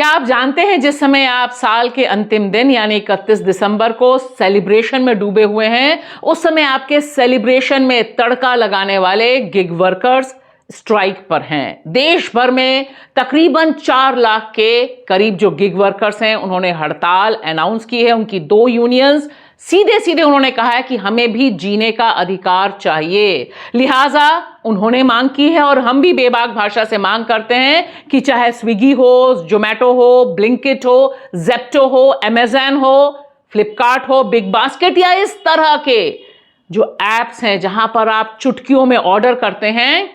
क्या आप जानते हैं जिस समय आप साल के अंतिम दिन यानी 31 दिसंबर को सेलिब्रेशन में डूबे हुए हैं, उस समय आपके सेलिब्रेशन में तड़का लगाने वाले गिग वर्कर्स स्ट्राइक पर हैं। देश भर में तकरीबन 4 लाख के करीब जो गिग वर्कर्स हैं, उन्होंने हड़ताल अनाउंस की है। उनकी 2 यूनियंस सीधे सीधे उन्होंने कहा है कि हमें भी जीने का अधिकार चाहिए। लिहाजा उन्होंने मांग की है और हम भी बेबाक भाषा से मांग करते हैं कि चाहे स्विगी हो, जोमेटो हो, ब्लिंकिट हो, जेप्टो हो, अमेज़न हो, फ्लिपकार्ट हो, बिग बास्केट या इस तरह के जो एप्स हैं जहां पर आप चुटकियों में ऑर्डर करते हैं,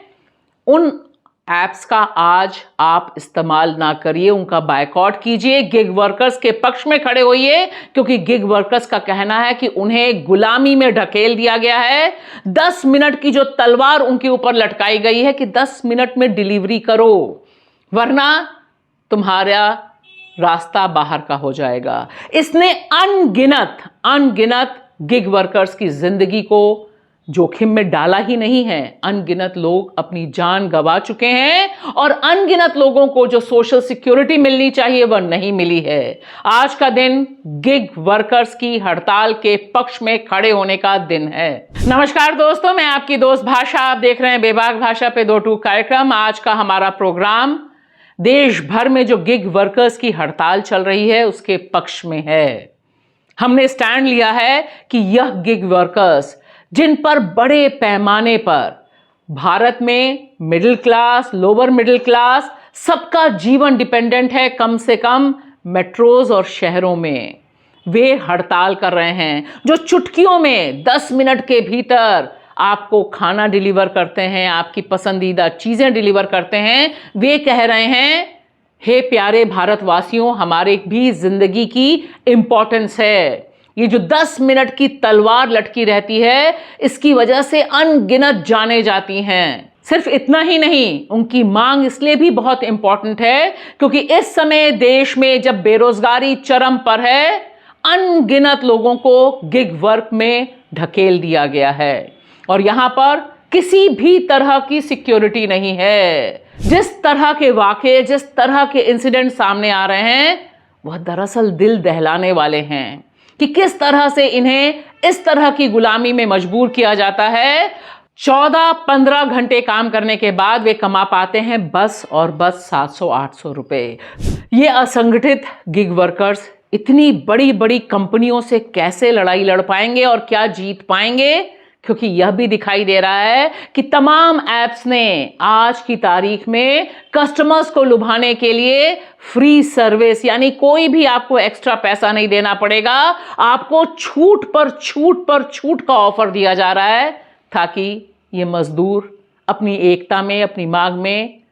उन एप्स का आज आप इस्तेमाल ना करिए, उनका बायकॉट कीजिए, गिग वर्कर्स के पक्ष में खड़े होइए, क्योंकि गिग वर्कर्स का कहना है कि उन्हें गुलामी में ढकेल दिया गया है। 10 मिनट की जो तलवार उनके ऊपर लटकाई गई है कि 10 मिनट में डिलीवरी करो, वरना तुम्हारा रास्ता बाहर का हो जाएगा। इसने अनगिनत गिग वर्कर्स की जिंदगी को जोखिम में डाला ही नहीं है। अनगिनत लोग अपनी जान गंवा चुके हैं और अनगिनत लोगों को जो सोशल सिक्योरिटी मिलनी चाहिए वह नहीं मिली है। आज का दिन गिग वर्कर्स की हड़ताल के पक्ष में खड़े होने का दिन है। नमस्कार दोस्तों, मैं आपकी दोस्त भाषा, आप देख रहे हैं बेबाक भाषा पे 2 टूक कार्यक्रम। आज का हमारा प्रोग्राम देश भर में जो गिग वर्कर्स की हड़ताल चल रही है उसके पक्ष में है। हमने स्टैंड लिया है कि यह गिग वर्कर्स जिन पर बड़े पैमाने पर भारत में middle class, lower middle class सबका जीवन डिपेंडेंट है, कम से कम मेट्रोज और शहरों में वे हड़ताल कर रहे हैं। जो चुटकियों में 10 मिनट के भीतर आपको खाना डिलीवर करते हैं, आपकी पसंदीदा चीजें डिलीवर करते हैं, वे कह रहे हैं, हे प्यारे भारतवासियों, हमारे भी जिंदगी की इंपॉर्टेंस है। ये जो 10 मिनट की तलवार लटकी रहती है, इसकी वजह से अनगिनत जाने जाती हैं। सिर्फ इतना ही नहीं, उनकी मांग इसलिए भी बहुत इंपॉर्टेंट है क्योंकि इस समय देश में जब बेरोजगारी चरम पर है, अनगिनत लोगों को गिग वर्क में ढकेल दिया गया है और यहां पर किसी भी तरह की सिक्योरिटी नहीं है। जिस तरह के वाकये, जिस तरह के इंसिडेंट सामने आ रहे हैं, वह दरअसल दिल दहलाने वाले हैं कि किस तरह से इन्हें इस तरह की गुलामी में मजबूर किया जाता है। 14-15 घंटे काम करने के बाद वे कमा पाते हैं बस और बस 700-800 रुपए। ये असंगठित गिग वर्कर्स इतनी बड़ी बड़ी कंपनियों से कैसे लड़ाई लड़ पाएंगे और क्या जीत पाएंगे, क्योंकि यह भी दिखाई दे रहा है कि तमाम एप्स ने आज की तारीख में कस्टमर्स को लुभाने के लिए फ्री सर्विस, यानी कोई भी आपको एक्स्ट्रा पैसा नहीं देना पड़ेगा, आपको छूट पर छूट का ऑफर दिया जा रहा है ताकि ये मजदूर अपनी एकता में, अपनी मांग में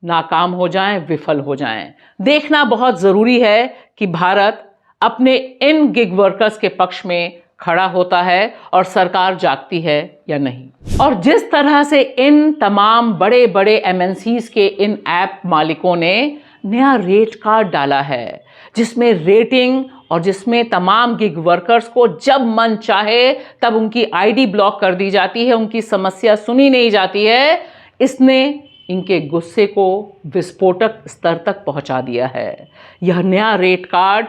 नाकाम हो जाएं, विफल हो जाएं। देखना बहुत जरूरी है कि भारत अपने इन गिग वर्कर्स के पक्ष में खड़ा होता है और सरकार जागती है या नहीं। और जिस तरह से इन तमाम बड़े बड़े एमएनसीज के इन ऐप मालिकों ने नया रेट कार्ड डाला है, जिसमें रेटिंग और जिसमें तमाम गिग वर्कर्स को जब मन चाहे तब उनकी आईडी ब्लॉक कर दी जाती है, उनकी समस्या सुनी नहीं जाती है, इसने इनके गुस्से को विस्फोटक स्तर तक पहुंचा दिया है। यह नया रेट कार्ड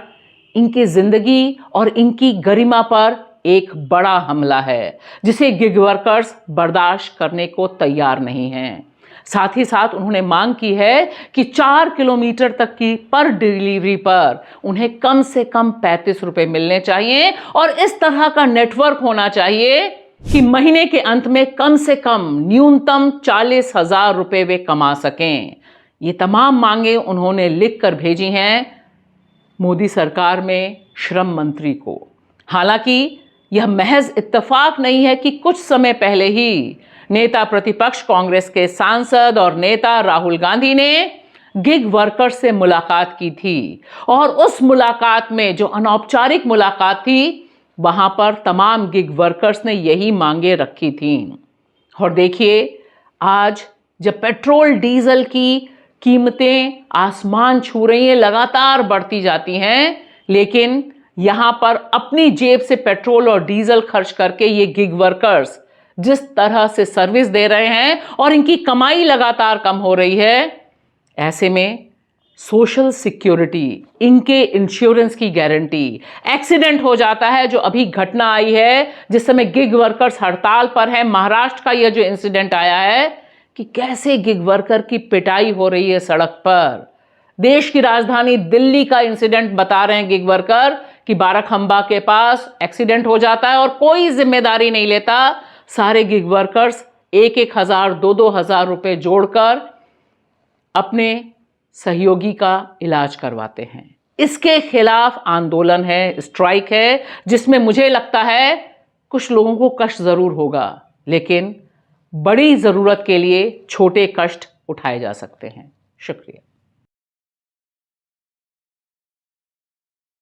इनकी जिंदगी और इनकी गरिमा पर एक बड़ा हमला है, जिसे गिग वर्कर्स बर्दाश्त करने को तैयार नहीं हैं। साथ ही साथ उन्होंने मांग की है कि 4 किलोमीटर तक की पर डिलीवरी पर उन्हें कम से कम 35 रुपए मिलने चाहिए और इस तरह का नेटवर्क होना चाहिए कि महीने के अंत में कम से कम न्यूनतम 40,000 रुपए वे कमा सकें। ये तमाम मांगे उन्होंने लिख कर भेजी हैं मोदी सरकार में श्रम मंत्री को। हालांकि यह महज इत्तेफाक नहीं है कि कुछ समय पहले ही नेता प्रतिपक्ष कांग्रेस के सांसद और नेता राहुल गांधी ने गिग वर्कर्स से मुलाकात की थी और उस मुलाकात में जो अनौपचारिक मुलाकात थी, वहां पर तमाम गिग वर्कर्स ने यही मांगे रखी थी। और देखिए, आज जब पेट्रोल डीजल की कीमतें आसमान छू रही हैं, लगातार बढ़ती जाती हैं, लेकिन यहां पर अपनी जेब से पेट्रोल और डीजल खर्च करके ये गिग वर्कर्स जिस तरह से सर्विस दे रहे हैं और इनकी कमाई लगातार कम हो रही है, ऐसे में सोशल सिक्योरिटी, इनके इंश्योरेंस की गारंटी। एक्सीडेंट हो जाता है, जो अभी घटना आई है जिस समय गिग वर्कर्स हड़ताल पर हैं, महाराष्ट्र का यह जो इंसिडेंट आया है कि कैसे गिग वर्कर की पिटाई हो रही है सड़क पर। देश की राजधानी दिल्ली का इंसिडेंट बता रहे हैं गिग वर्कर कि बाराखंबा के पास एक्सीडेंट हो जाता है और कोई जिम्मेदारी नहीं लेता। सारे गिग वर्कर्स 1-1 हजार 2-2 हजार रुपए जोड़कर अपने सहयोगी का इलाज करवाते हैं। इसके खिलाफ आंदोलन है, स्ट्राइक है, जिसमें मुझे लगता है कुछ लोगों को कष्ट जरूर होगा, लेकिन बड़ी जरूरत के लिए छोटे कष्ट उठाए जा सकते हैं। शुक्रिया।